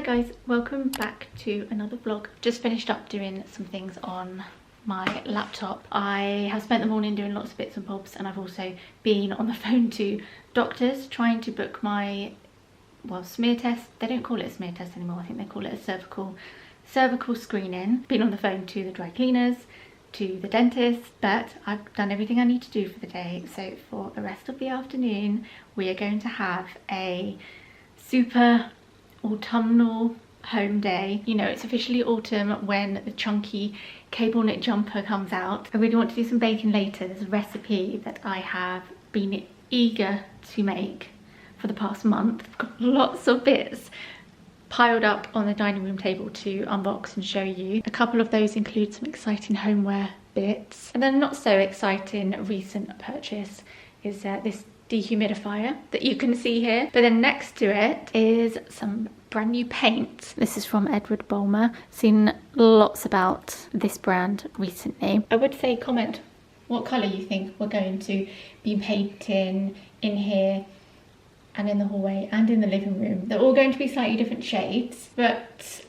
guys, welcome back to another vlog. Just finished up doing some things on my laptop. I have spent the morning doing lots of bits and bobs, and I've also been on the phone to doctors trying to book my, well, smear test. They don't call it a smear test anymore. I think they call it a cervical screening. Been on the phone to the dry cleaners, to the dentist, but I've done everything I need to do for the day. So for the rest of the afternoon, we are going to have a super autumnal home day. You know, it's officially autumn when the chunky cable knit jumper comes out. I really want to do some baking later. There's a recipe that I have been eager to make for the past month. I've got lots of bits piled up on the dining room table to unbox and show you. A couple of those include some exciting homeware bits, and then not so exciting recent purchase is this dehumidifier that you can see here. But then next to it is some brand new paint. This is from Edward Bulmer. Seen lots about this brand recently. I would say comment what colour you think we're going to be painting in here and in the hallway and in the living room. They're all going to be slightly different shades, but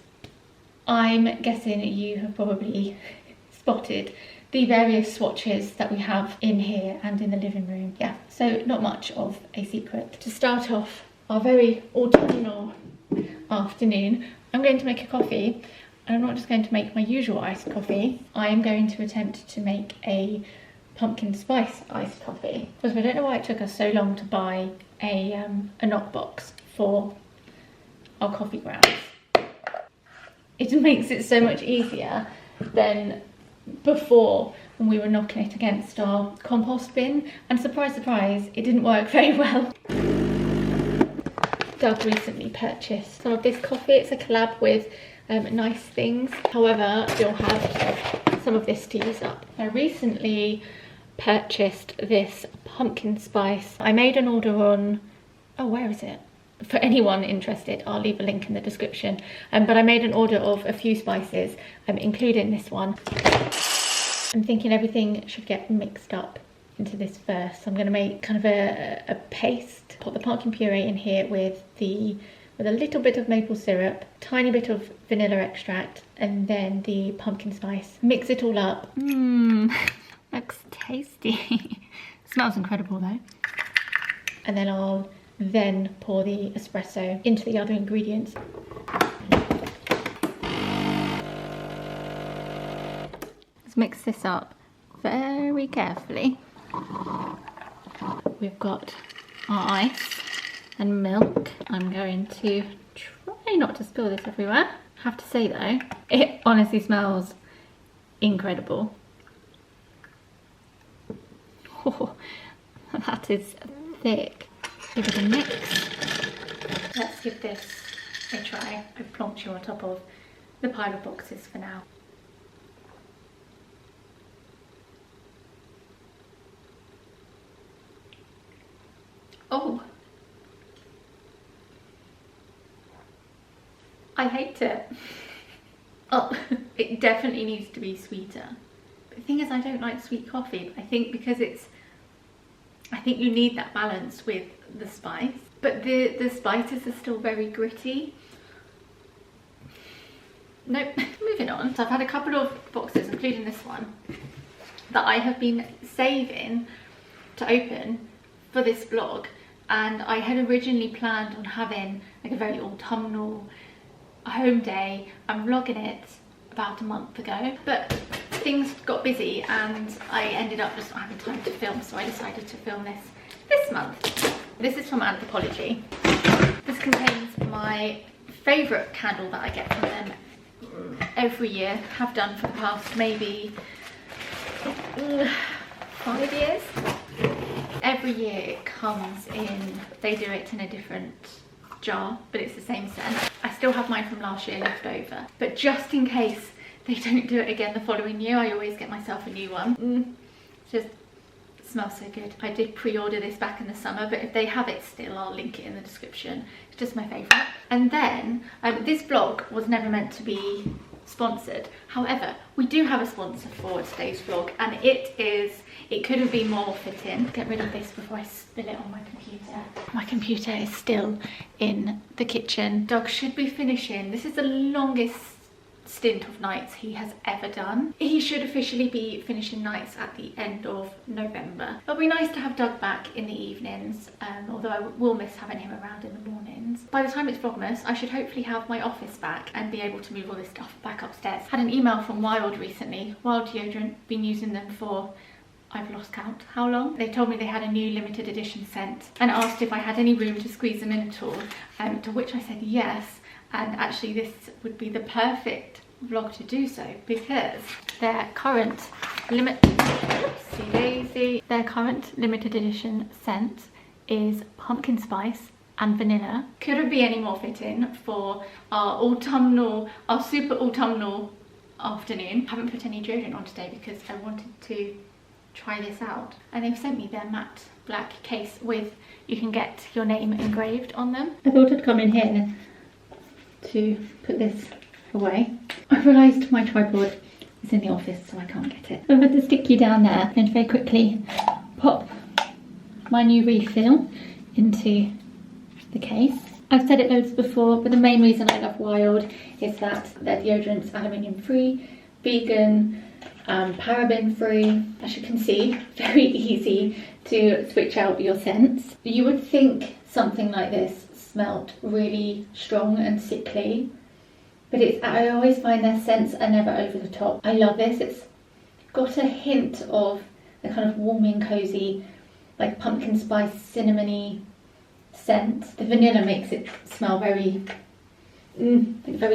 I'm guessing you have probably spotted the various swatches that we have in here and in the living room. Yeah, so not much of a secret. To start off our very autumnal afternoon, I'm going to make a coffee, and I'm not just going to make my usual iced coffee. I am going to attempt to make a pumpkin spice iced coffee. Because I don't know why it took us so long to buy a knock box for our coffee grounds. It just makes it so much easier than before when we were knocking it against our compost bin, and surprise surprise, it didn't work very well. Doug recently purchased some of this coffee. It's a collab with Nice Things, however you'll have some of this to use up. I recently purchased this pumpkin spice. I made an order on, oh, where is it? For anyone interested, I'll leave a link in the description. But I made an order of a few spices, including this one. I'm thinking everything should get mixed up into this first. So I'm going to make kind of a paste. Put the pumpkin puree in here with a little bit of maple syrup, tiny bit of vanilla extract, and then the pumpkin spice. Mix it all up. Looks tasty. Smells incredible though. And then I'll pour the espresso into the other ingredients. Let's mix this up very carefully. We've got our ice and milk. I'm going to try not to spill this everywhere. I have to say though, it honestly smells incredible. Oh, that is thick. Give it a mix. Let's give this a try. I've plonked you on top of the pile of boxes for now. Oh, I hate it. Oh, it definitely needs to be sweeter. But the thing is, I don't like sweet coffee. I think because I think you need that balance with the spice, but the spices are still very gritty. Nope. Moving on. So I've had a couple of boxes, including this one, that I have been saving to open for this vlog, and I had originally planned on having like a very autumnal home day and vlogging it about a month ago, but things got busy and I ended up just not having time to film, so I decided to film this month. This is from Anthropology. This contains my favourite candle that I get from them every year, have done for the past maybe 5 years. Every year it comes in, they do it in a different jar, but it's the same scent. I still have mine from last year left over, but just in case they don't do it again the following year, I always get myself a new one. Just smells so good. I did pre-order this back in the summer, but if they have it still, I'll link it in the description. It's just my favourite. And then this vlog was never meant to be sponsored. However, we do have a sponsor for today's vlog, and it couldn't be more fitting. Get rid of this before I spill it on my computer. My computer is still in the kitchen. Doug should be finishing. This is the longest stint of nights he has ever done. He should officially be finishing nights at the end of November. It'll be nice to have Doug back in the evenings, although I will miss having him around in the mornings. By the time it's Vlogmas, I should hopefully have my office back and be able to move all this stuff back upstairs. Had an email from Wild recently. Wild deodorant, been using them for, I've lost count how long. They told me they had a new limited edition scent and asked if I had any room to squeeze them in at all, to which I said yes. And actually this would be the perfect vlog to do so, because their current limited edition scent is pumpkin spice and vanilla. Couldn't be any more fitting for our super autumnal afternoon. Haven't put any deodorant on today because I wanted to try this out, and they've sent me their matte black case with, you can get your name engraved on them. I thought I'd come in here to put this away. I realised my tripod is in the office, so I can't get it. So I've had to stick you down there and very quickly pop my new refill into the case. I've said it loads before, but the main reason I love Wild is that their deodorant's aluminium free, vegan, paraben free. As you can see, very easy to switch out your scents. You would think something like this smelled really strong and sickly, but I always find their scents are never over the top. I love this. It's got a hint of the kind of warming, cozy, like pumpkin spice, cinnamony scent. The vanilla makes it smell very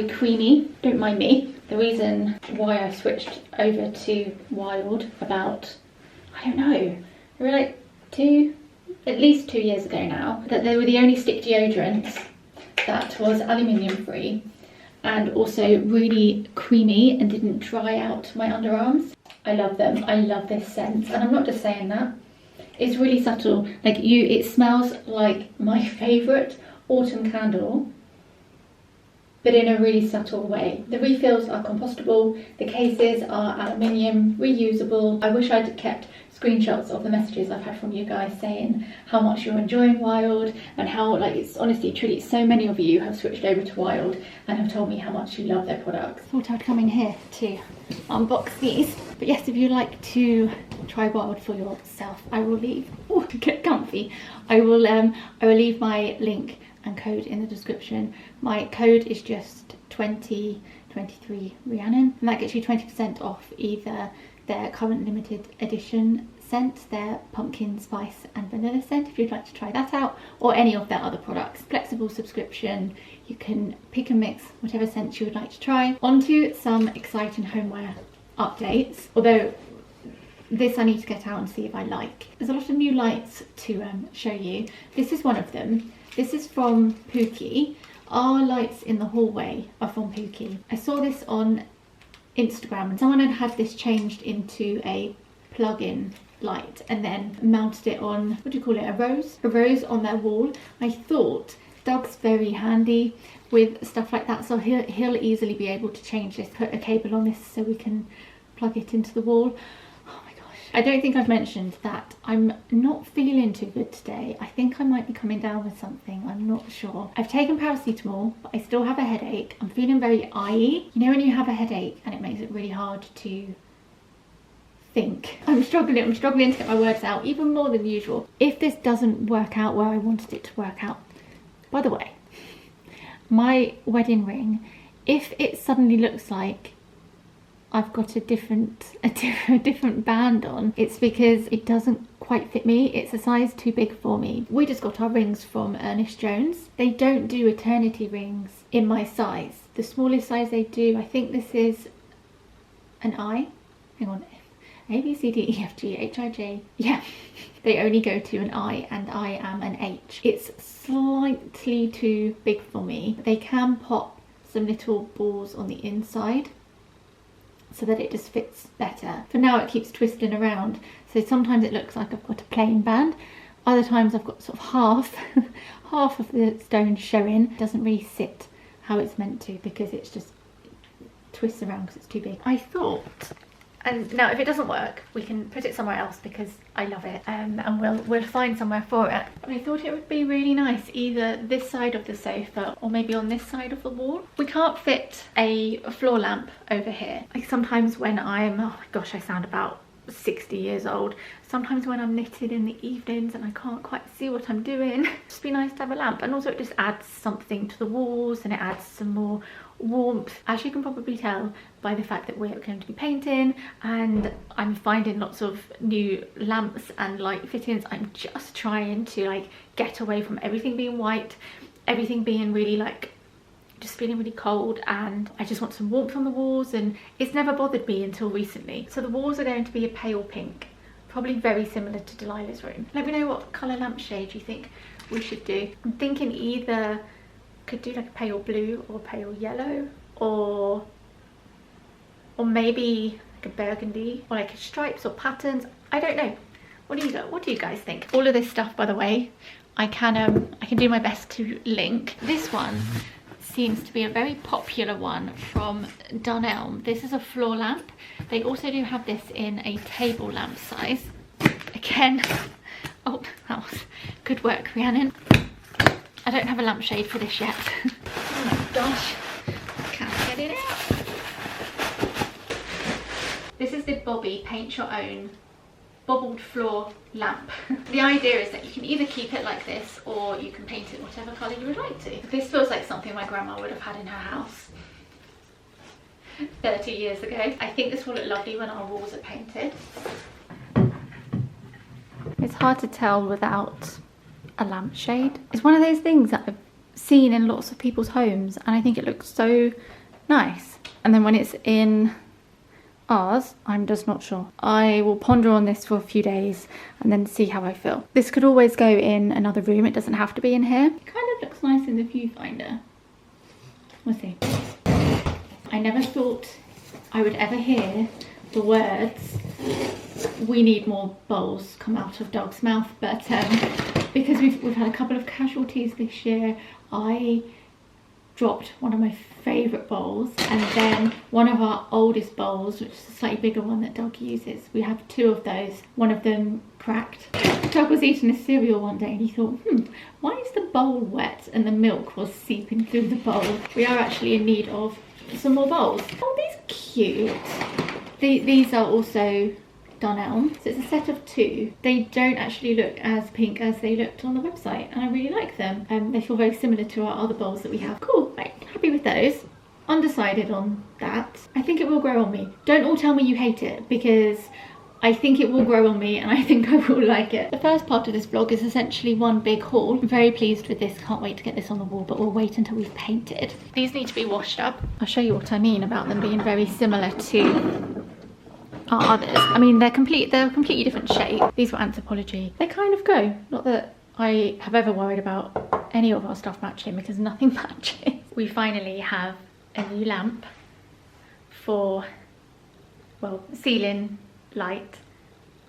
creamy. Don't mind me. The reason why I switched over to Wild about, I don't know, they were like at least 2 years ago now, that they were the only stick deodorant that was aluminium free and also really creamy and didn't dry out my underarms. I love them. I love this scent, and I'm not just saying that. It's really subtle. It smells like my favourite autumn candle, but in a really subtle way. The refills are compostable, the cases are aluminium, reusable. I wish I'd kept screenshots of the messages I've had from you guys saying how much you're enjoying Wild, and how, it's honestly, truly, so many of you have switched over to Wild and have told me how much you love their products. Thought I'd come in here to unbox these. But yes, if you'd like to try Wild for yourself, I will leave, get comfy, I will leave my link and code in the description. My code is just 2023 Rhiannon, and that gets you 20% off either their current limited edition scent, their pumpkin spice and vanilla scent, if you'd like to try that out, or any of their other products. Flexible subscription, you can pick and mix whatever scents you would like to try. On to some exciting homeware updates, although this I need to get out and see if I like. There's a lot of new lights to show you. This is one of them. This is from Pookie. Our lights in the hallway are from Pookie. I saw this on Instagram, and someone had this changed into a plug-in light and then mounted it on, what do you call it, a rose on their wall. I thought Doug's very handy with stuff like that, so he'll easily be able to change this, put a cable on this so we can plug it into the wall. Oh my gosh. I don't think I've mentioned that I'm not feeling too good today. I think I might be coming down with something, I'm not sure. I've taken paracetamol, but I still have a headache. I'm feeling very eye-y. You know when you have a headache and it makes it really hard to think. I'm struggling to get my words out, even more than usual. If this doesn't work out where I wanted it to work out, by the way, my wedding ring, if it suddenly looks like I've got a different band on, it's because it doesn't quite fit me. It's a size too big for me. We just got our rings from Ernest Jones. They don't do eternity rings in my size. The smallest size they do, I think this is an I. Hang on. A, B, C, D, E, F, G, H, I, J. Yeah, they only go to an I, and I am an H. It's slightly too big for me. They can pop some little balls on the inside so that it just fits better. For now it keeps twisting around, so sometimes it looks like I've got a plain band. Other times I've got sort of half of the stone showing. It doesn't really sit how it's meant to because it's just twists around because it's too big. I thought, and now if it doesn't work, we can put it somewhere else because I love it, and we'll find somewhere for it. I thought it would be really nice either this side of the sofa or maybe on this side of the wall. We can't fit a floor lamp over here. Like sometimes when I'm, oh my gosh, I sound about 60 years old. Sometimes when I'm knitting in the evenings and I can't quite see what I'm doing, it'd just be nice to have a lamp. And also it just adds something to the walls and it adds some more warmth, as you can probably tell by the fact that we're going to be painting and I'm finding lots of new lamps and light fittings. I'm just trying to like get away from everything being white, everything being really like just feeling really cold, and I just want some warmth on the walls, and it's never bothered me until recently. So the walls are going to be a pale pink, probably very similar to Delilah's room. Let me know what colour lampshade you think we should do. I'm thinking either could do like a pale blue or pale yellow, or maybe like a burgundy, or like stripes or patterns. I don't know. What do you guys think? All of this stuff, by the way, I can do my best to link. This one seems to be a very popular one from Dunelm. This is a floor lamp. They also do have this in a table lamp size. Again, oh, that was good work, Rhiannon. I don't have a lampshade for this yet. Oh my gosh, I can't get it out. This is the Bobby Paint Your Own bobbled floor lamp. The idea is that you can either keep it like this or you can paint it whatever colour you would like to. This feels like something my grandma would have had in her house 30 years ago. I think this will look lovely when our walls are painted. It's hard to tell without a lampshade. It's one of those things that I've seen in lots of people's homes and I think it looks so nice, and then when it's in ours, I'm just not sure. I will ponder on this for a few days and then see how I feel. This could always go in another room. It doesn't have to be in here. It kind of looks nice in the viewfinder. We'll see. I never thought I would ever hear the words "we need more bowls" come out of Doug's mouth, but because we've had a couple of casualties this year, I dropped one of my favourite bowls, and then one of our oldest bowls, which is a slightly bigger one that Doug uses. We have two of those. One of them cracked. Doug was eating a cereal one day and he thought, why is the bowl wet? And the milk was seeping through the bowl. We are actually in need of some more bowls. Oh, these are cute. These are also Dunelm. So it's a set of two. They don't actually look as pink as they looked on the website, and I really like them. They feel very similar to our other bowls that we have. Cool, right, happy with those. Undecided on that. I think it will grow on me. Don't all tell me you hate it, because I think it will grow on me and I think I will like it. The first part of this vlog is essentially one big haul. I'm very pleased with this. Can't wait to get this on the wall, but we'll wait until we've painted. These need to be washed up. I'll show you what I mean about them being very similar to our others. I mean, they're a completely different shape. These were Anthropology. They kind of go. Not that I have ever worried about any of our stuff matching, because nothing matches. We finally have a new lamp for, well, ceiling light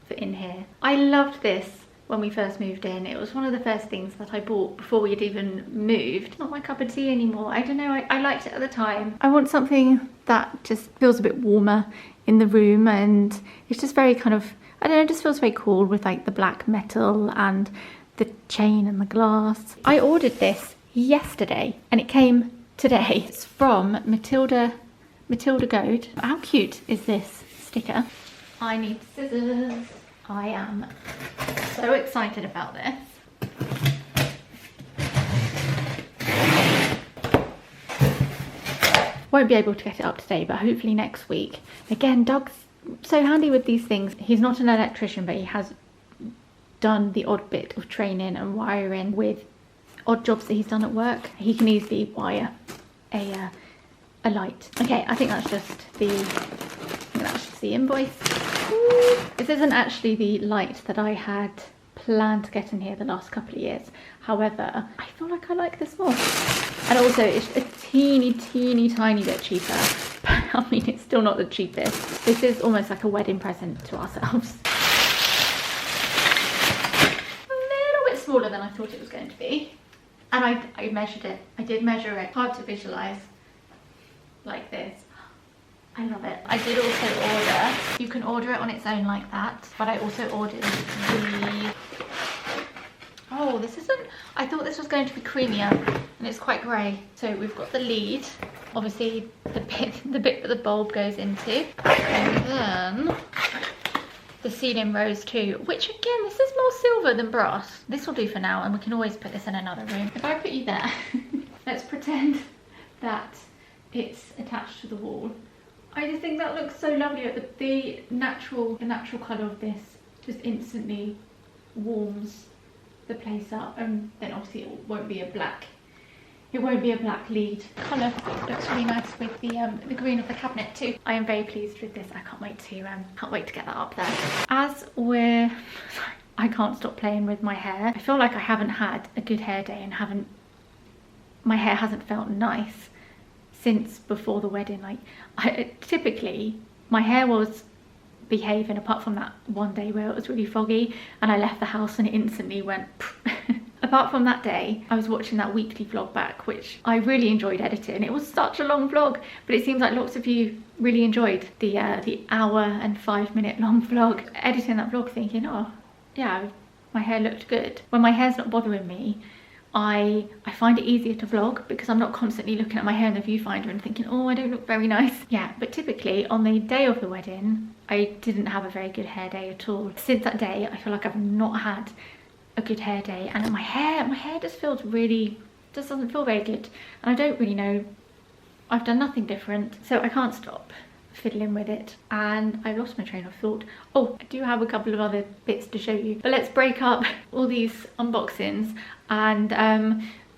for in here. I loved this when we first moved in. It was one of the first things that I bought before we had even moved. Not my cup of tea anymore. I don't know, I liked it at the time. I want something that just feels a bit warmer in the room, and it's just very kind of, I don't know, it just feels very cool with like the black metal and the chain and the glass. I ordered this yesterday and it came today. It's from Matilda Goad. How cute is this sticker? I need scissors. I am so excited about this. Won't be able to get it up today, but hopefully next week. Again, Doug's so handy with these things. He's not an electrician, but he has done the odd bit of training and wiring with odd jobs that he's done at work. He can easily wire a light. Okay, I think that's just the invoice. Ooh. This isn't actually the light that I had planned to get in here the last couple of years. However, I feel like I like this more. And also it's a teeny tiny bit cheaper. But I mean, it's still not the cheapest. This is almost like a wedding present to ourselves. A little bit smaller than I thought it was going to be. And I measured it. I did measure it. Hard to visualize like this. I love it. I did also order, you can order it on its own like that, but I also ordered the, oh, this isn't, I thought this was going to be creamier and it's quite grey. So we've got the lead, obviously the bit that the bulb goes into, and then the ceiling rose too, which again, this is more silver than brass. This will do for now, and we can always put this in another room. If I put you there, let's pretend that it's attached to the wall. I just think that looks so lovely. The natural colour of this just instantly warms the place up, and then obviously it won't be a black lead. Colour looks really nice with the green of the cabinet too. I am very pleased with this. I can't wait to get that up there. As we're, I can't stop playing with my hair. I feel like I haven't had a good hair day and my hair hasn't felt nice since before the wedding. Like, typically my hair was behaving apart from that one day where it was really foggy and I left the house and it instantly went apart from that day. I was watching that weekly vlog back, which I really enjoyed editing. It was such a long vlog, but it seems like lots of you really enjoyed the hour and 5 minute long vlog. Editing that vlog thinking, oh yeah, my hair looked good. When my hair's not bothering me, I find it easier to vlog because I'm not constantly looking at my hair in the viewfinder and thinking, oh, I don't look very nice. Yeah, but typically on the day of the wedding, I didn't have a very good hair day at all. Since that day, I feel like I've not had a good hair day, and my hair just doesn't feel very good. And I don't really know, I've done nothing different, so I can't stop fiddling with it. And I lost my train of thought. Oh, I do have a couple of other bits to show you, but let's break up all these unboxings. And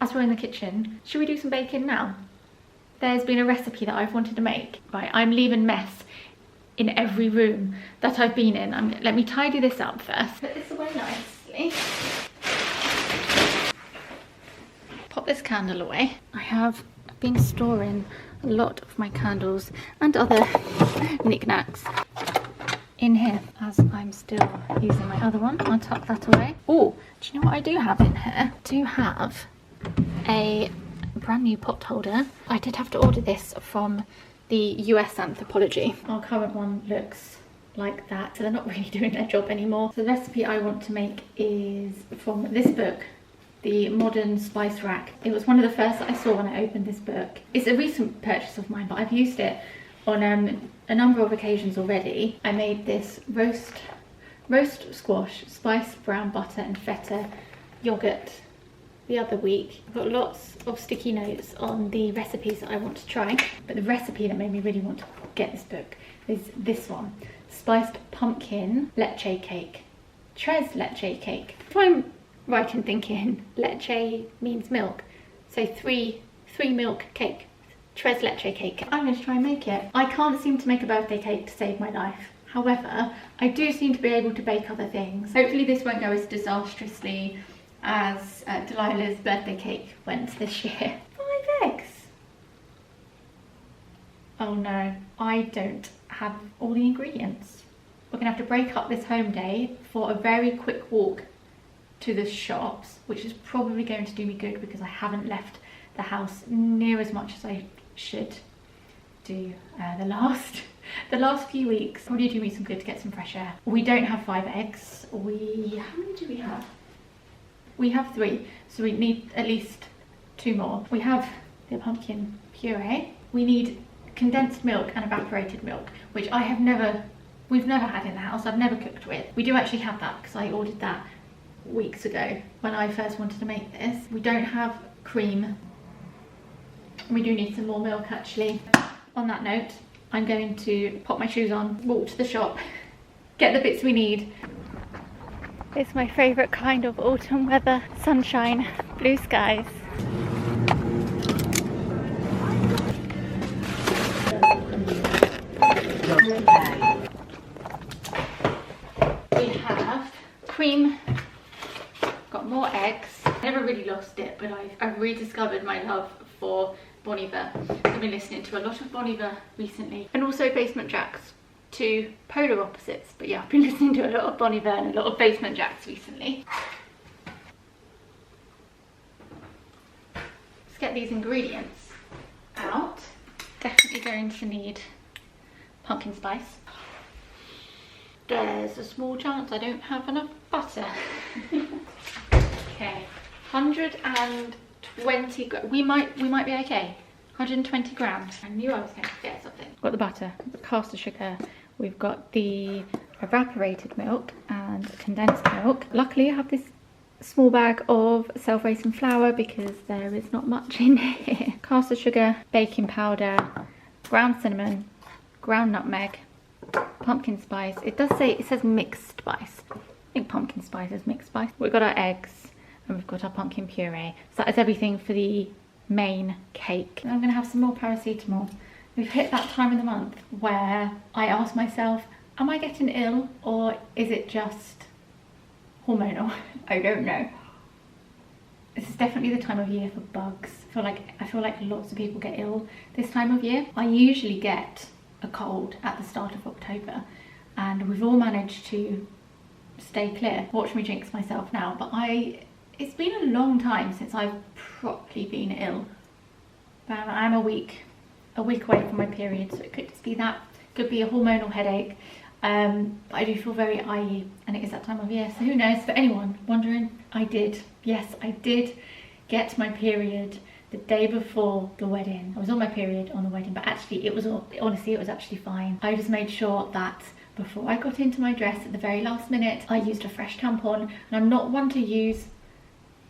as we're in the kitchen, should we do some baking now? There's been a recipe that I've wanted to make. Right, I'm leaving mess in every room that I've been in. Let me tidy this up first. Put this away nicely. Pop this candle away. I have been storing a lot of my candles and other knickknacks in here as I'm still using my other one. I'll tuck that away. Oh, do you know what I do have in here? I do have a brand new pot holder. I did have to order this from the US Anthropology. Our current one looks like that, so they're not really doing their job anymore. So the recipe I want to make is from this book, The Modern Spice Rack. It was one of the first that I saw when I opened this book. It's a recent purchase of mine, but I've used it on a number of occasions already. I made this roast squash, spiced brown butter and feta yogurt the other week. I've got lots of sticky notes on the recipes that I want to try, but the recipe that made me really want to get this book is this one. Spiced pumpkin leche cake. Tres leche cake. If I'm right in thinking leche means milk, so three milk cake. Tres leche cake. I'm going to try and make it. I can't seem to make a birthday cake to save my life. However, I do seem to be able to bake other things. Hopefully this won't go as disastrously as Delilah's birthday cake went this year. 5 eggs. Oh no, I don't have all the ingredients. We're gonna have to break up this home day for a very quick walk to the shops, which is probably going to do me good because I haven't left the house near as much as I should do the last few weeks. Probably do me some good to get some fresh air. We don't have 5 eggs. How many do we have? We have 3, so we need at least 2 more. We have the pumpkin puree. We need condensed milk and evaporated milk, which we've never had in the house. I've never cooked with. We do actually have that because I ordered that weeks ago when I first wanted to make this. We don't have cream. We do need some more milk actually. On that note, I'm going to pop my shoes on, walk to the shop, get the bits we need. It's my favourite kind of autumn weather. Sunshine, blue skies. We have cream, got more eggs. I never really lost it, but I've rediscovered my love for Bon Iver. I've been listening to a lot of Bon Iver recently, and also Basement Jaxx. 2 polar opposites, but yeah, I've been listening to a lot of Bon Iver and a lot of Basement Jaxx recently. Let's get these ingredients out. Definitely going to need pumpkin spice. There's a small chance I don't have enough butter. Okay, 120 grams. We might be okay. 120 grams. I knew I was going to get something. Got the butter, the caster sugar. We've got the evaporated milk and condensed milk. Luckily, I have this small bag of self-raising flour because there is not much in here. Caster sugar, baking powder, ground cinnamon, ground nutmeg, pumpkin spice. It says mixed spice. I think pumpkin spice is mixed spice. We've got our eggs and we've got our pumpkin puree. So that is everything for the main cake. I'm gonna have some more paracetamol. We've hit that time of the month where I ask myself, am I getting ill or is it just hormonal? I don't know. This is definitely the time of year for bugs. I feel like lots of people get ill this time of year. I usually get a cold at the start of October and we've all managed to stay clear. Watch me jinx myself now, but it's been a long time since I've properly been ill. But I'm a week away from my period, so it could just be that. Could be a hormonal headache. But I do feel very IE and it is that time of year, so who knows. For anyone wondering, I did get my period the day before the wedding. I was on my period on the wedding, but actually honestly it was actually fine. I just made sure that before I got into my dress at the very last minute, I used a fresh tampon, and I'm not one to use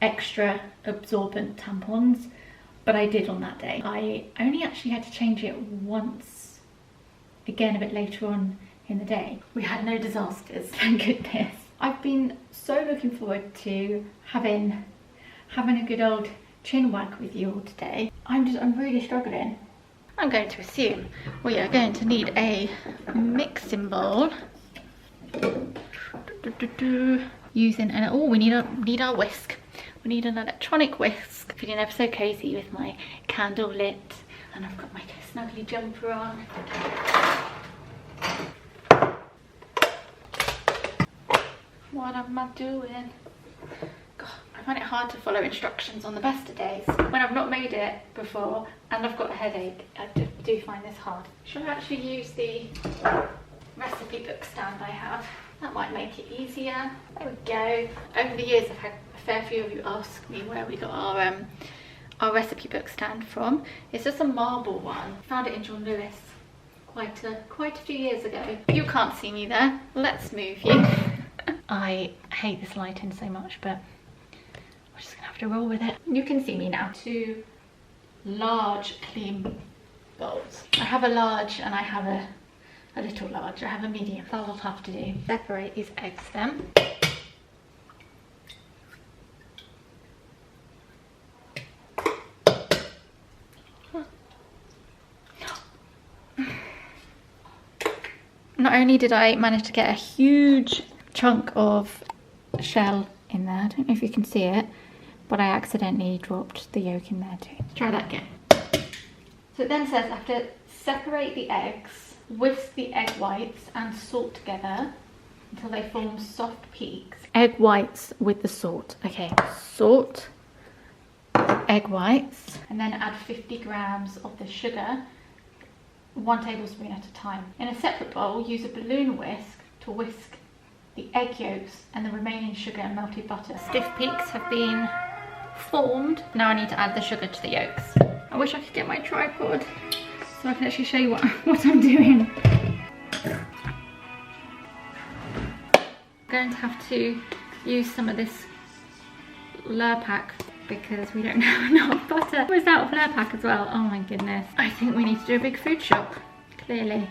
extra absorbent tampons, but I did on that day. I only actually had to change it once, again a bit later on in the day. We had no disasters, thank goodness. I've been so looking forward to having a good old chin wag with you all today. I'm really struggling. I'm going to assume we are going to need a mixing bowl. Using we need our whisk. We need an electronic whisk. Feeling ever so cozy with my candle lit, and I've got my snuggly jumper on. What am I doing? God, I find it hard to follow instructions on the best of days when I've not made it before and I've got a headache. I do find this hard. Should I actually use the recipe book stand I have? That might make it easier. There we go. Over the years I've had a fair few of you ask me where we got our recipe book stand from. It's just a marble one. Found it in John Lewis quite a few years ago. You can't see me there. Let's move you. I hate this lighting so much, but I'm just gonna have to roll with it. You can see me now. 2 large clean bowls. I have a large and I have a little large. I have a medium. That's what I'll have to do. Separate these eggs then. Not only did I manage to get a huge chunk of shell in there, I don't know if you can see it, but I accidentally dropped the yolk in there too. Try that again. So it then says I have to separate the eggs, whisk the egg whites and salt together until they form soft peaks. Egg whites with the salt. Okay, salt, egg whites, and then add 50 grams of the sugar, 1 tablespoon at a time. In a separate bowl, use a balloon whisk to whisk the egg yolks and the remaining sugar and melted butter. Stiff peaks have been formed. Now I need to add the sugar to the yolks. I wish I could get my tripod so I can actually show you what I'm doing. I'm going to have to use some of this Lurpak because we don't have enough butter. We're out of Lurpak as well. Oh my goodness. I think we need to do a big food shop, clearly.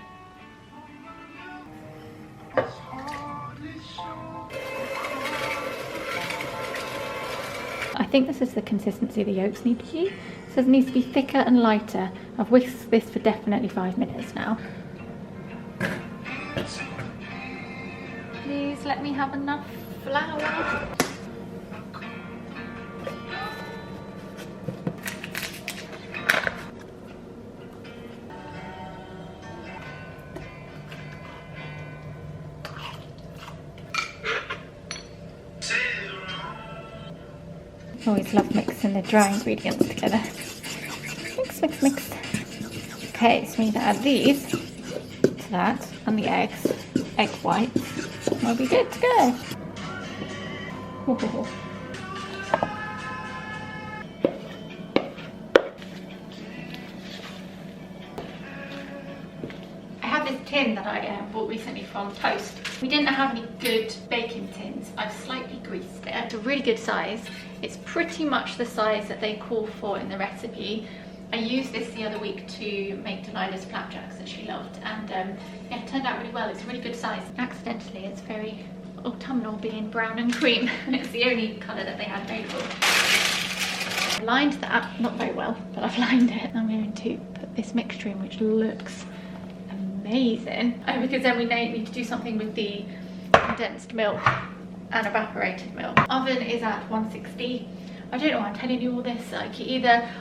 I think this is the consistency the yolks need to be. It says it needs to be thicker and lighter. I've whisked this for definitely 5 minutes now. Please let me have enough flour. Always love mixing the dry ingredients together. Mix, mix, mix. Okay, so we need to add these to that and the egg whites, we'll be good to go. I have this tin that I bought recently from Toast. We didn't have any good baking tins. I've slightly greased it. It's a really good size. It's pretty much the size that they call for in the recipe. I used this the other week to make Delilah's flapjacks that she loved, and yeah, it turned out really well. It's a really good size. Accidentally, it's very autumnal, being brown and cream. It's the only colour that they had available. I've lined that, not very well, but I've lined it. I'm going to put this mixture in, which looks amazing. Oh, because then we need to do something with the condensed milk and evaporated milk. Oven is at 160. I don't know why I'm telling you all this. Like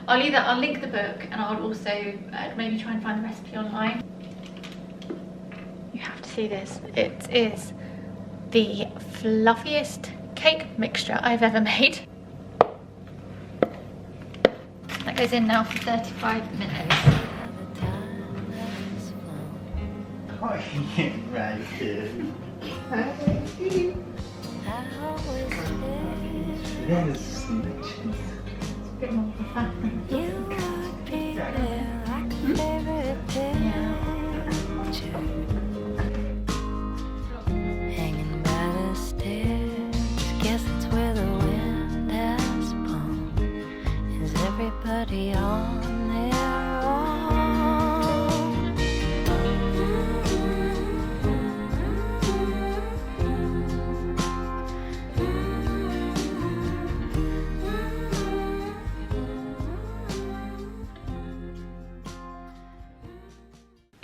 I'll link the book, and I'll also maybe try and find the recipe online. You have to see this. It is the fluffiest cake mixture I've ever made. That goes in now for 35 minutes. Right here. That is sweet. It's a bit more of a fat than Hanging by the stairs, guess that's where the wind has blown. Is everybody on their own?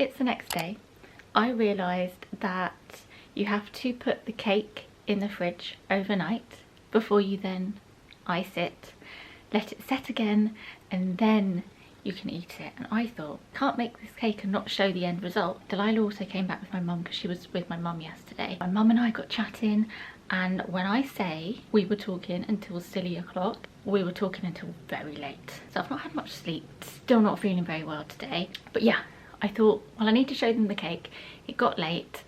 It's the next day. I realised that you have to put the cake in the fridge overnight before you then ice it, let it set again, and then you can eat it. And I thought, can't make this cake and not show the end result. Delilah also came back with my mum because she was with my mum yesterday. My mum and I got chatting, and when I say we were talking until silly o'clock, we were talking until very late. So I've not had much sleep, still not feeling very well today. But yeah, I thought, well, I need to show them the cake. It got late.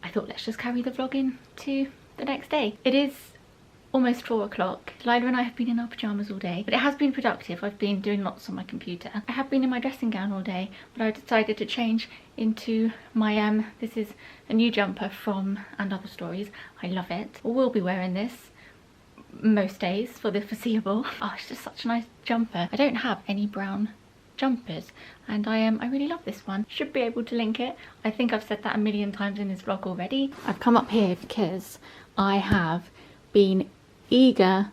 I thought, let's just carry the vlog in to the next day. It is almost 4 o'clock. Delilah and I have been in our pyjamas all day, but it has been productive. I've been doing lots on my computer. I have been in my dressing gown all day, but I decided to change into my, this is a new jumper from And Other Stories. I love it. I will be wearing this most days for the foreseeable. Oh, it's just such a nice jumper. I don't have any brown jumpers, and I really love this one. Should be able to link it. I think I've said that a million times in this vlog already. I've come up here because I have been eager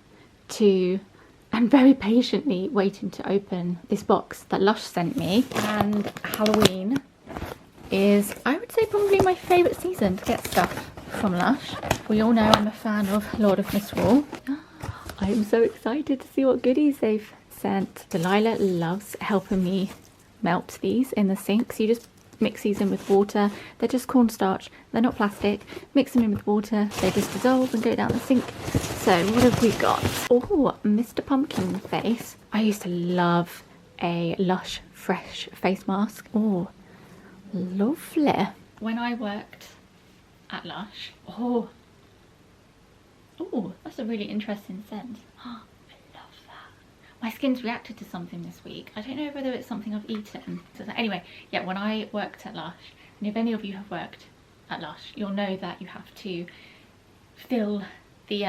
to and very patiently waiting to open this box that Lush sent me, and Halloween is, I would say, probably my favourite season to get stuff from Lush. We all know I'm a fan of Lord of Misrule. I'm so excited to see what goodies they've sent. Delilah loves helping me melt these in the sink. So you just mix these in with water. They're just cornstarch, they're not plastic. Mix them in with water, they just dissolve and go down the sink. So what have we got? Oh, Mr. Pumpkin Face. I used to love a Lush fresh face mask. Oh, lovely. When I worked at Lush, oh, that's a really interesting scent. My skin's reacted to something this week. I don't know whether it's something I've eaten. So anyway, yeah, when I worked at Lush, and if any of you have worked at Lush, you'll know that you have to fill the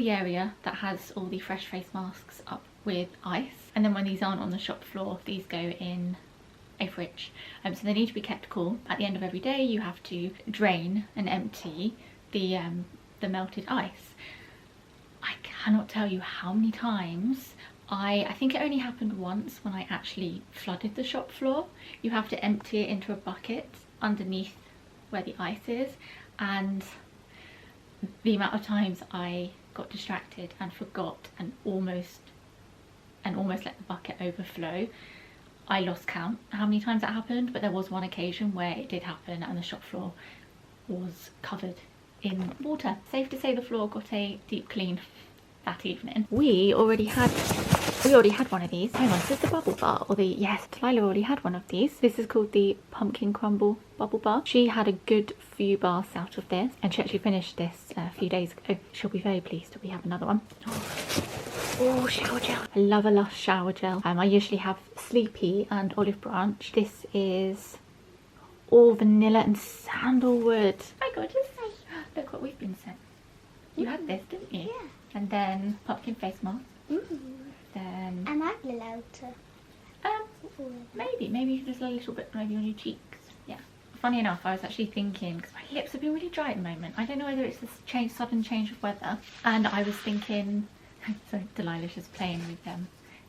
area that has all the fresh face masks up with ice. And then when these aren't on the shop floor, these go in a fridge. So they need to be kept cool. At the end of every day, you have to drain and empty the melted ice. I cannot tell you how many times I think it only happened once when I actually flooded the shop floor. You have to empty it into a bucket underneath where the ice is, and the amount of times I got distracted and forgot and almost let the bucket overflow. I lost count how many times that happened, but there was one occasion where it did happen and the shop floor was covered in water. Safe to say the floor got a deep clean that evening. We already had We already had one of these. Hang on, is this the bubble bar? Or the, yes, Delilah already had one of these. This is called the pumpkin crumble bubble bar. She had a good few baths out of this, and she actually finished this a few days ago. She'll be very pleased that we have another one. Oh, shower gel. I love a Lush shower gel. I usually have Sleepy and Olive Branch. This is all vanilla and sandalwood. My gorgeous. Look what we've been sent. You had this, didn't you? Yeah. And then pumpkin face mask. Then Am I allowed to? maybe just a little bit maybe on your cheeks. Yeah. Funny enough, I was actually thinking, because my lips have been really dry at the moment. I don't know whether it's this sudden change of weather. And I was thinking, so Delilah's just playing with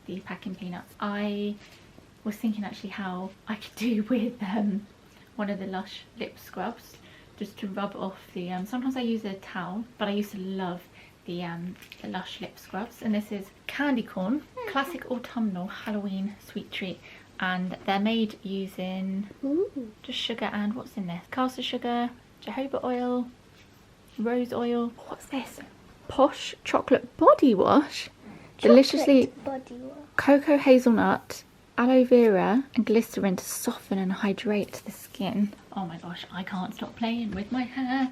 the packing peanuts. I was thinking actually how I could do with one of the Lush lip scrubs, just to rub off the, sometimes I use a towel, but I used to love the Lush lip scrubs. And this is candy corn, classic autumnal Halloween sweet treat. And they're made using just sugar and what's in this? Caster sugar, jojoba oil, rose oil. What's this? Posh chocolate body wash. Deliciously Body wash. cocoa hazelnut, aloe vera and glycerin to soften and hydrate the skin. Oh my gosh, I can't stop playing with my hair.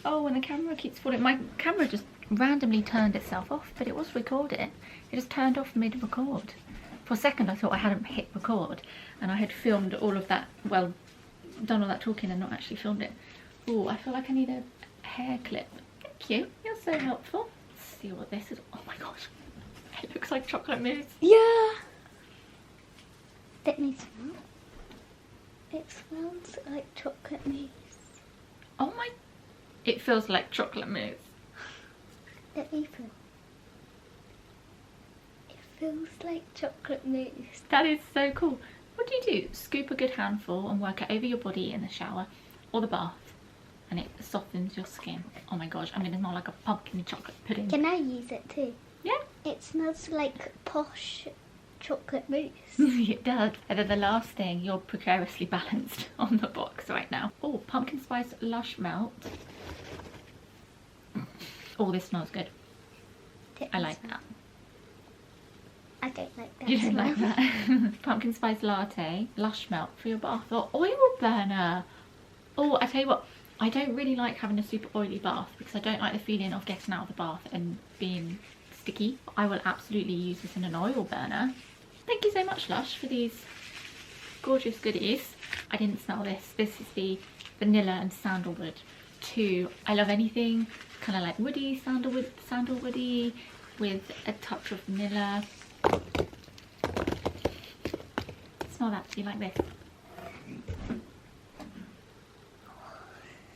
Oh, and the camera keeps falling. My camera just randomly turned itself off, but it was recording. It just turned off mid-record. For a second I thought I hadn't hit record and I had filmed all of that, well, done all that talking and not actually filmed it. Oh, I feel like I need a hair clip. Thank you, you're so helpful. Let's see what this is. Oh my gosh, it looks like chocolate mousse. Yeah. Let me smell. It smells like chocolate mousse. Oh my, it feels like chocolate mousse. Let me feel. It feels like chocolate mousse. That is so cool. What do you do? Scoop a good handful and work it over your body in the shower or the bath, and it softens your skin. Oh my gosh, I'm gonna smell like a pumpkin chocolate pudding. Can I use it too? Yeah. It smells like posh chocolate mousse. It does. And then the last thing, you're precariously balanced on the box right now. Oh, pumpkin spice Lush melt. Oh, this smells good. I like that. I don't like that. You don't smell. like that? Pumpkin spice latte, Lush melt for your bath or oil burner. Oh, I tell you what, I don't really like having a super oily bath because I don't like the feeling of getting out of the bath and being sticky. I will absolutely use this in an oil burner. Thank you so much, Lush, for these gorgeous goodies. I didn't smell this. This is the vanilla and sandalwood too. I love anything kind of like woody, sandalwoody with a touch of vanilla. Smell that. Do you like this?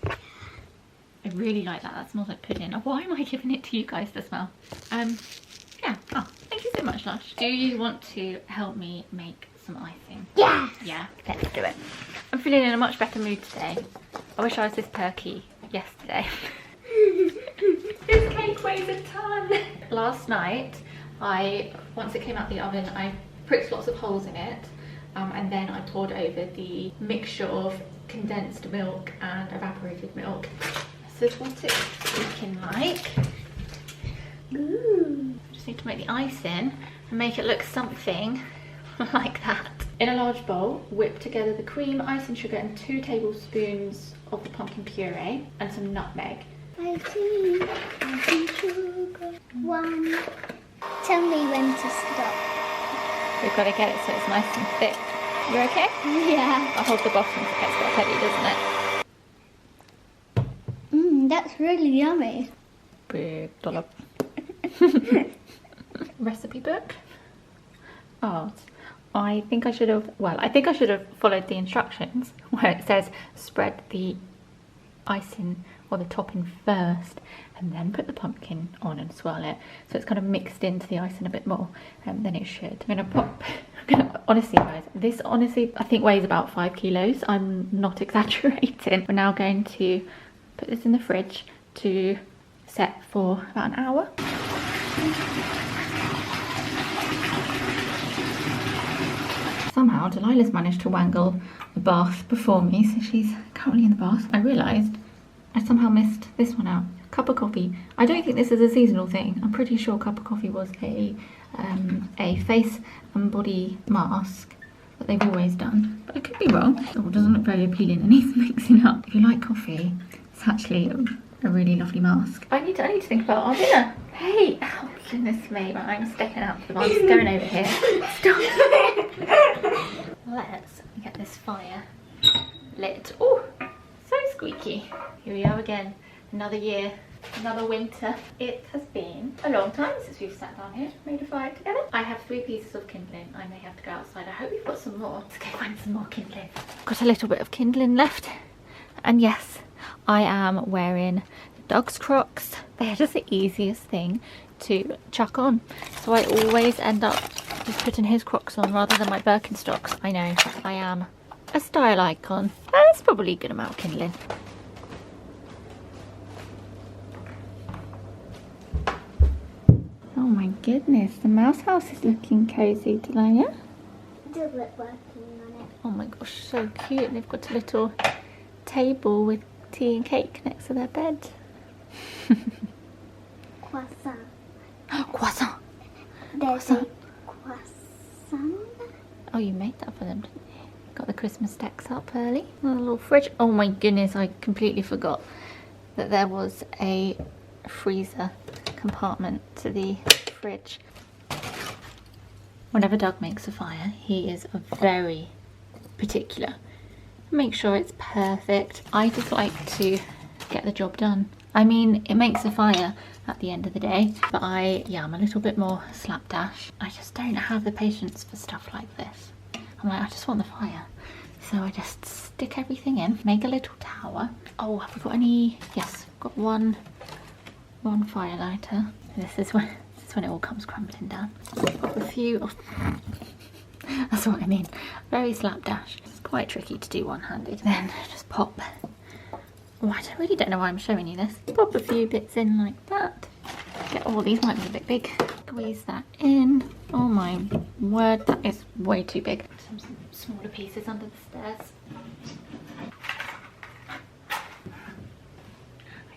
I really like that. That smells like pudding. Why am I giving it to you guys to smell? Yeah. Oh, thank you so much, Lush. Do you want to help me make some icing? Yeah. Yeah, let's do it. I'm feeling in a much better mood today. I wish I was this perky yesterday. This cake weighs a ton. Last night, once it came out the oven, I pricked lots of holes in it, and then I poured over the mixture of condensed milk and evaporated milk. This is what it's looking like. Ooh. Just need to make the icing and make it look something like that. In a large bowl, whip together the cream, icing sugar and 2 tablespoons of the pumpkin puree and some nutmeg. Icing sugar. 1. Tell me when to stop. We've got to get it so it's nice and thick. You okay? Yeah. I'll hold the bottom so it gets got heavy, doesn't it? That's really yummy. Big dollop. Recipe book. Oh, I think I should have, followed the instructions where it says spread the icing or the topping first and then put the pumpkin on and swirl it so it's kind of mixed into the icing a bit more than it should. Honestly guys, this honestly I think weighs about 5 kilos. I'm not exaggerating. We're now going to put this in the fridge to set for about an hour. Somehow Delilah's managed to wangle the bath before me, so she's currently in the bath. I realised I somehow missed this one out. Cup of coffee. I don't think this is a seasonal thing. I'm pretty sure cup of coffee was a face and body mask that they've always done. But I could be wrong. Oh, it doesn't look very appealing and needs mixing up. If you like coffee, it's actually a really lovely mask. I need to think about our dinner. Hey, oh goodness me, right, I'm stepping out for the ones going over here. Stop. Let's get this fire lit. Oh, so squeaky. Here we are again, another year, another winter. It has been a long time since we've sat down here, made a fire together. I have 3 pieces of kindling. I may have to go outside. I hope we've got some more. Let's go find some more kindling. Got a little bit of kindling left. And yes, I am wearing dog's Crocs. They are just the easiest thing to chuck on. So I always end up just putting his Crocs on rather than my Birkenstocks. I know, I am a style icon. That's probably a good amount of kindling. Oh my goodness, the mouse house is looking cozy, Delia. Does look working on it. Oh my gosh, so cute. And they've got a little table with tea and cake next to their bed. Croissant. Croissant. There's a croissant. Oh, you made that for them, didn't you? Got the Christmas decks up early. A little fridge. Oh my goodness, I completely forgot that there was a freezer compartment to the fridge. Whenever Doug makes a fire, he is very particular. Make sure it's perfect. I just like to get the job done. I mean, it makes a fire at the end of the day, but I'm a little bit more slapdash. I just don't have the patience for stuff like this. I'm like, I just want the fire. So I just stick everything in, make a little tower. Oh, have we got any? Yes, got one fire lighter. This is when it all comes crumbling down. Pop a few of, that's what I mean. Very slapdash. It's quite tricky to do one-handed. Then just pop. Oh, I really don't know why I'm showing you this. Pop a few bits in like that. These might be a bit big. Squeeze that in. Oh my word, that is way too big. Some smaller pieces under the stairs. I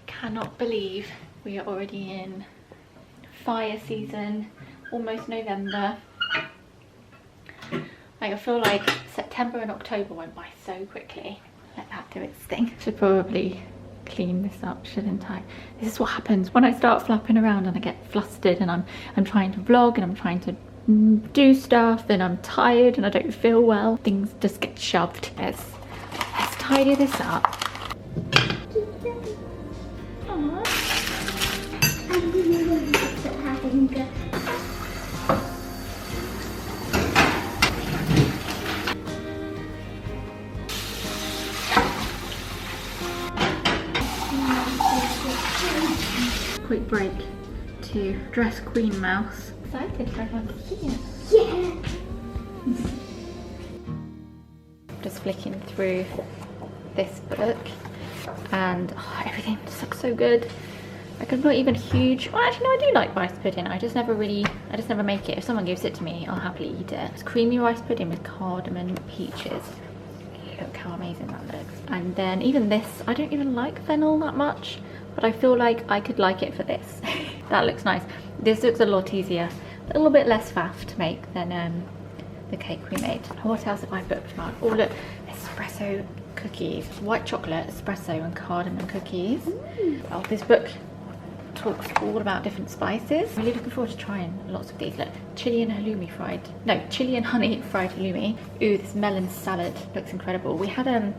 cannot believe we are already in fire season, almost November. Like, I feel like September and October went by so quickly. Let that do its thing. Should probably clean this up, shouldn't I? This is what happens when I start flapping around and I get flustered and I'm trying to vlog and I'm trying to do stuff and I'm tired and I don't feel well. Things just get shoved. Let's tidy this up. Quick break to dress Queen Mouse. Excited for everyone to see it. Yeah! Just flicking through this book and everything just looks so good. Like, I'm not even huge. Well, actually no, I do like rice pudding. I just never make it. If someone gives it to me, I'll happily eat it. It's creamy rice pudding with cardamom and peaches. Look how amazing that looks. And then even this, I don't even like fennel that much, but I feel like I could like it for this. That looks nice. This looks a lot easier, a little bit less faff to make than the cake we made. What else have I booked marked? Oh look, espresso cookies, white chocolate, espresso and cardamom cookies. Oh, this book talks all about different spices. Really looking forward to trying lots of these. Look, chili and honey fried halloumi. Ooh, this melon salad looks incredible. We had a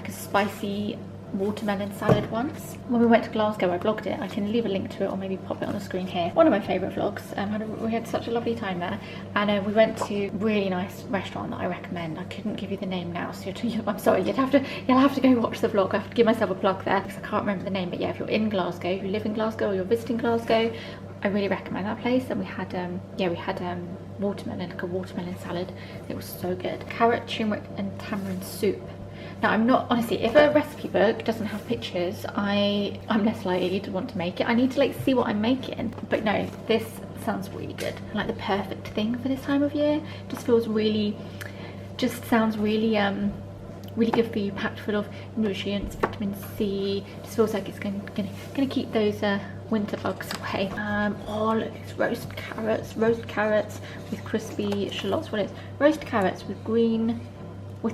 spicy watermelon salad once when we went to Glasgow. I vlogged it. I can leave a link to it or maybe pop it on the screen here. One of my favourite vlogs. We had such a lovely time there, and we went to a really nice restaurant that I recommend. I couldn't give you the name now, so I'm sorry, you'll have to go watch the vlog. I have to give myself a plug there because I can't remember the name, but yeah, if you're in Glasgow, if you live in Glasgow or you're visiting Glasgow, I really recommend that place. And we had watermelon, like a watermelon salad. It was so good. Carrot, turmeric and tamarind soup. Now, I'm not, honestly, if a recipe book doesn't have pictures, I'm less likely to want to make it. I need to like see what I'm making. But no, this sounds really good. Like the perfect thing for this time of year. Just feels really, sounds really really good for you, packed full of nutrients, vitamin C. Just feels like it's gonna keep those winter bugs away. Oh look, it's roast carrots with crispy shallots. What is it? Roast carrots with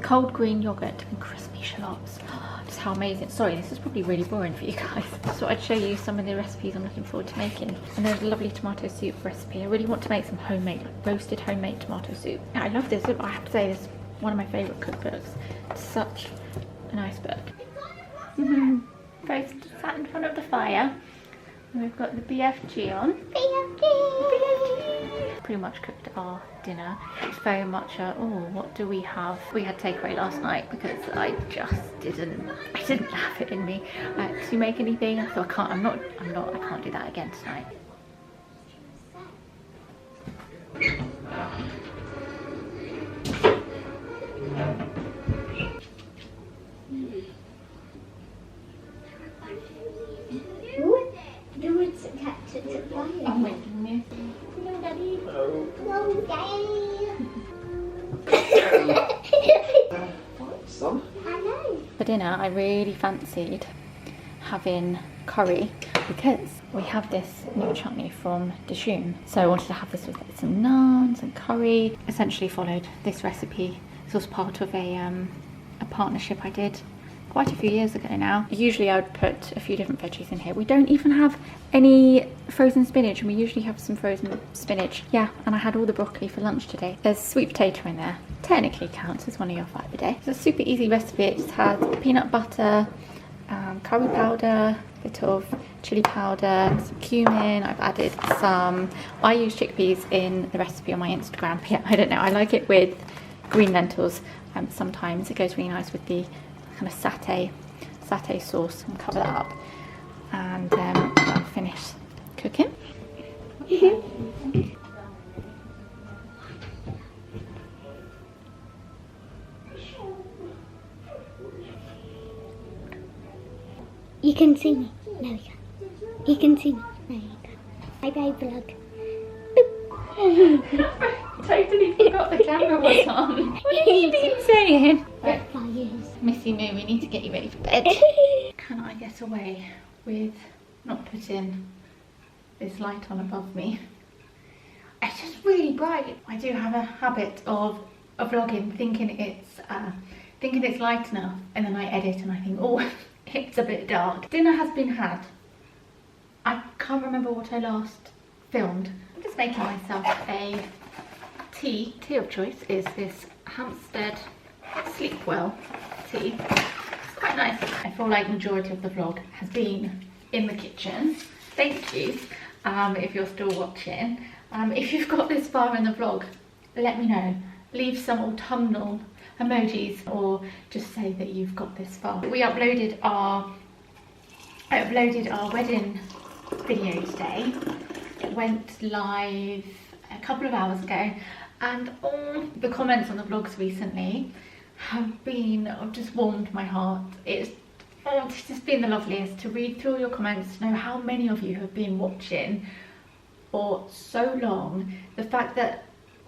cold green yogurt and crispy shallots. Just how amazing. Sorry, this is probably really boring for you guys. So I'd show you some of the recipes I'm looking forward to making. And there's a lovely tomato soup recipe. I really want to make some roasted homemade tomato soup. I love this. I have to say, this is one of my favourite cookbooks. It's such a nice book. Both sat in front of the fire. And we've got the BFG on. BFG! Pretty much cooked our dinner. It's very much oh, what do we have? We had takeaway last night because I just didn't have it in me to make anything. So I can't do that again tonight. I'm waiting you. Hello, Daddy. Hello. What's on? For dinner, I really fancied having curry because we have this new chutney from Dishoom. So I wanted to have this with some naans and curry. Essentially followed this recipe. This was part of a partnership I did quite a few years ago now. Usually I would put a few different veggies in here. We don't even have any frozen spinach, and we usually have some frozen spinach. Yeah, and I had all the broccoli for lunch today. There's sweet potato in there. Technically counts as one of your 5 a day. It's a super easy recipe. It just has peanut butter, curry powder, a bit of chili powder, some cumin. I've added some, I use chickpeas in the recipe on my Instagram. But yeah, I don't know, I like it with green lentils. Sometimes it goes really nice with the kind of satay sauce. And cover that up, and I'll finish cooking. You can see me. No, you can't. You can see me. No, you can't. Bye vlog. Totally forgot the camera was on. What have you been saying? Right. Fires. Missy Moo, we need to get you ready for bed. Can I get away with not putting this light on above me? It's just really bright. I do have a habit of vlogging thinking it's light enough, and then I edit and I think, oh, it's a bit dark. Dinner has been had. I can't remember what I last filmed. I'm just making myself a tea. Tea of choice is this Hampstead Sleep Well tea. It's quite nice. I feel like the majority of the vlog has been in the kitchen. Thank you if you're still watching. If you've got this far in the vlog, let me know. Leave some autumnal emojis or just say that you've got this far. I uploaded our wedding video today. It went live a couple of hours ago, and all the comments on the vlogs recently have just warmed my heart. It's just been the loveliest to read through all your comments, to know how many of you have been watching for so long. The fact that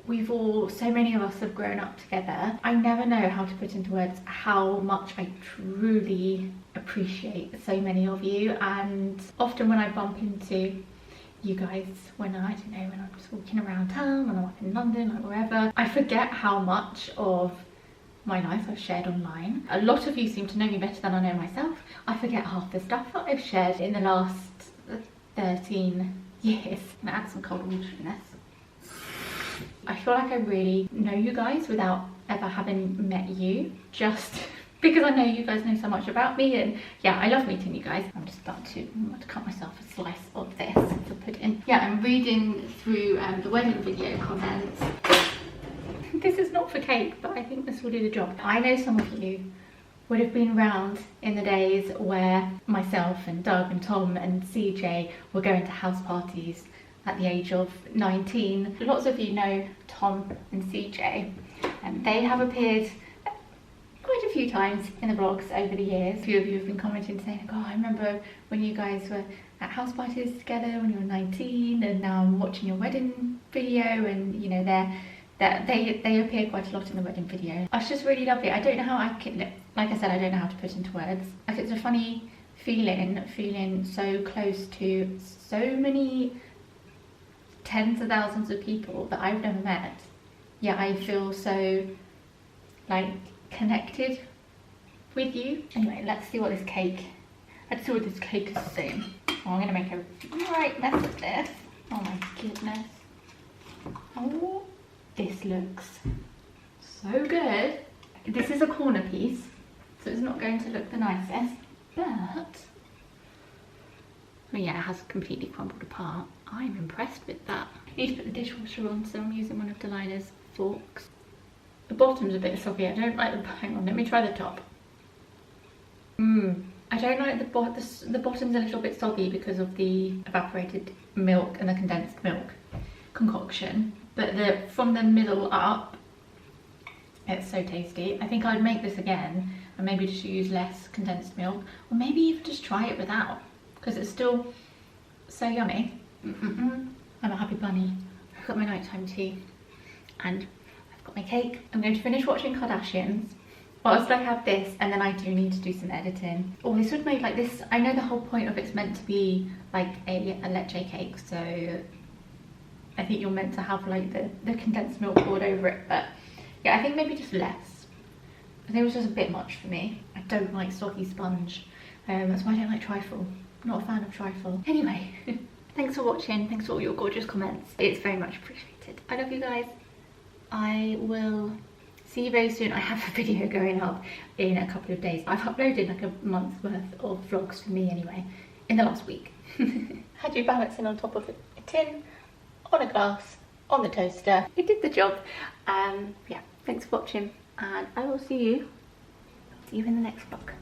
so many of us have grown up together. I never know how to put into words how much I truly appreciate so many of you. And often when I bump into you guys, when I'm just walking around town, when I'm up in London or wherever, I forget how much of my life I've shared online. A lot of you seem to know me better than I know myself. I forget half the stuff that I've shared in the last 13 years. I'm gonna add some cold water in this. I feel like I really know you guys without ever having met you, just because I know you guys know so much about me. And yeah, I love meeting you guys. I'm just about to cut myself a slice of this to put in. Yeah, I'm reading through the wedding video comments. This is not for cake, but I think this will do the job. I know some of you would have been around in the days where myself and Doug and Tom and CJ were going to house parties at the age of 19. Lots of you know Tom and CJ, and they have appeared quite a few times in the vlogs over the years. A few of you have been commenting saying, oh, I remember when you guys were at house parties together when you were 19, and now I'm watching your wedding video, and you know, that they appear quite a lot in the wedding video. I just really love it. I don't know how I can, like I said, I don't know how to put into words. Like, it's a funny feeling so close to so many tens of thousands of people that I've never met. Yeah, I feel so like connected with you. Anyway, let's see what this cake is saying. Oh, I'm gonna make a right mess of this. Oh my goodness. Oh, this looks so good. This is a corner piece, so it's not going to look the nicest, but oh yeah, it has completely crumbled apart. I'm impressed with that. I need to put the dishwasher on, so I'm using one of Delilah's forks. The bottom's a bit soggy. I don't like the, hang on, let me try the top. I don't like the bottom's a little bit soggy because of the evaporated milk and the condensed milk concoction. But from the middle up, it's so tasty. I think I'd make this again and maybe just use less condensed milk, or maybe even just try it without, because it's still so yummy. I'm a happy bunny. I've got my nighttime tea and I've got my cake. I'm going to finish watching Kardashians whilst I have this, and then I do need to do some editing. Oh, this would make like this. I know the whole point of it's meant to be like a leche cake, so I think you're meant to have like the condensed milk poured over it, but yeah, I think maybe just less. I think it was just a bit much for me. I don't like soggy sponge, that's why I don't like trifle. I'm not a fan of trifle. Anyway, thanks for watching, thanks for all your gorgeous comments. It's very much appreciated. I love you guys. I will see you very soon. I have a video going up in a couple of days. I've uploaded like a month's worth of vlogs for me anyway, in the last week. Had you balancing on top of a tin, on a glass, on the toaster. It did the job. Yeah, thanks for watching, and I will see you in the next vlog.